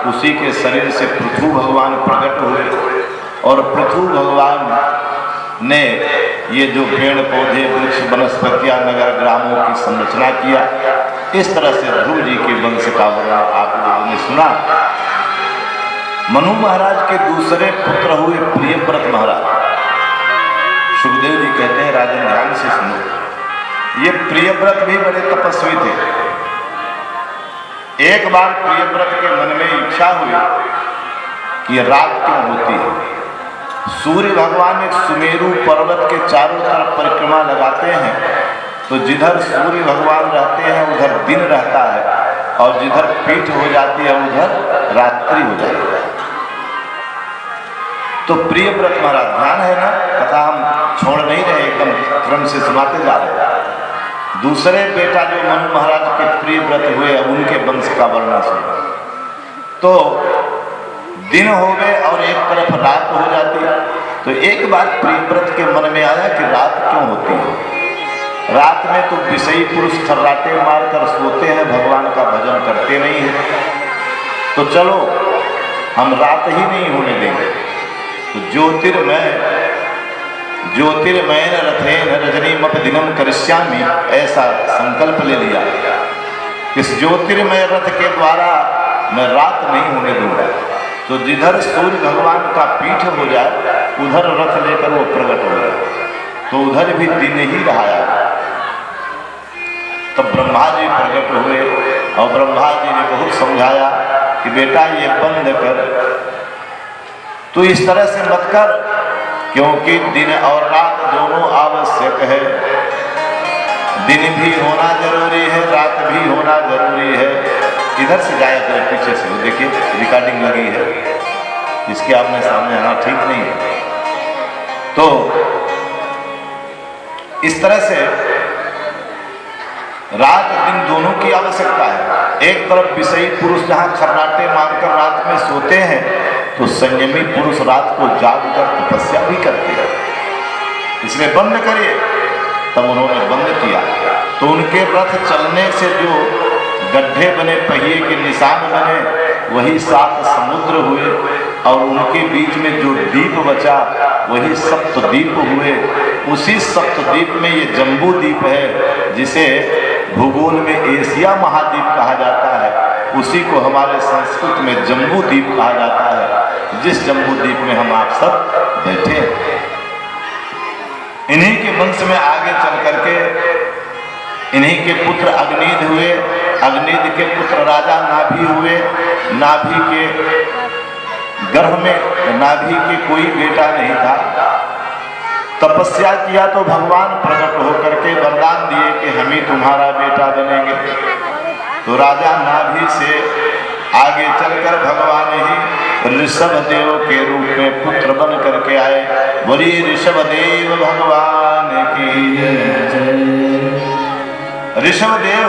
उसी के शरीर से पृथु भगवान प्रकट हुए और पृथु भगवान ने ये जो पेड़ पौधे वृक्ष वनस्पतियां नगर ग्रामों की संरचना किया। इस तरह से ध्रुव जी के वंश का वर्णन आप लोगों ने सुना। मनु महाराज के दूसरे पुत्र हुए प्रियव्रत महाराज। सुखदेव जी कहते हैं राजन ध्यान से सुनो, ये प्रियव्रत भी बड़े तपस्वी थे। एक बार प्रियव्रत के मन में इच्छा हुई कि रात क्यों होती है। सूर्य भगवान एक सुमेरु पर्वत के चारों तरफ परिक्रमा लगाते हैं, तो जिधर सूर्य भगवान रहते हैं उधर दिन रहता है और जिधर पीठ हो जाती है उधर रात्रि हो जाती है। तो प्रियव्रत महाराज, ध्यान है ना, कथा हम छोड़ नहीं रहे, एकदम क्रम से सुनाते जा रहे हैं। दूसरे बेटा जो मनु महाराज के प्रियव्रत हुए, उनके वंश का वर्णन सुना। तो दिन हो गए और एक तरफ रात हो जाती। तो एक बार प्रियव्रत के मन में आया कि रात क्यों होती है। रात में तो विषयी पुरुष खर्राटे मारकर सोते हैं, भगवान का भजन करते नहीं है। तो चलो हम रात ही नहीं होने देंगे। तो ज्योतिर्मय रथेन रजनीमप दिनम करिष्यामि, ऐसा संकल्प ले लिया। इस ज्योतिर्मय रथ के द्वारा मैं रात नहीं होने दूंगा। तो जिधर सूर्य भगवान का पीठ हो जाए उधर रथ लेकर वो प्रकट हो जाए, तो उधर भी दिन ही रहा। तब ब्रह्मा जी प्रकट हुए और ब्रह्मा जी ने बहुत समझाया कि बेटा ये बंद कर, तो इस तरह से मत कर, क्योंकि दिन और रात दोनों आवश्यक है। दिन भी होना जरूरी है, रात भी होना जरूरी है। इधर से जाया करें, पीछे से, देखिए रिकॉर्डिंग लगी है, इसके आपने सामने आना ठीक नहीं है। तो इस तरह से रात दिन दोनों की आवश्यकता है। एक तरफ विषयी पुरुष जहां खर्राटे मारकर रात में सोते हैं, तो संयमी पुरुष रात को जाग कर तपस्या भी करते हैं। इसलिए बंद करिए। तब तब उन्होंने बंद किया। तो उनके रथ चलने से जो गड्ढे बने, पहिए के निशान बने, वही 7 समुद्र हुए और उनके बीच में जो द्वीप बचा वही सप्तद्वीप हुए। उसी सप्तद्वीप में ये जम्बू द्वीप है जिसे भूगोल में एशिया महाद्वीप कहा जाता है। उसी को हमारे संस्कृत में जम्बू द्वीप कहा जाता है, जिस जम्बू द्वीप में हम आप सब बैठे हैं। इन्हीं के वंश में आगे चल करके इन्हीं के पुत्र अग्निद हुए, अग्निद के पुत्र राजा नाभि हुए। नाभि के गर्भ में नाभि के कोई बेटा नहीं था। तपस्या किया तो भगवान प्रकट होकर के वरदान दिए कि हम ही तुम्हारा बेटा बनेंगे। तो राजा नाभि से आगे चलकर भगवान ही ऋषभ देव के रूप में पुत्र बन करके आए। बोली ऋषभ देव भगवान की जय। ऋषभ देव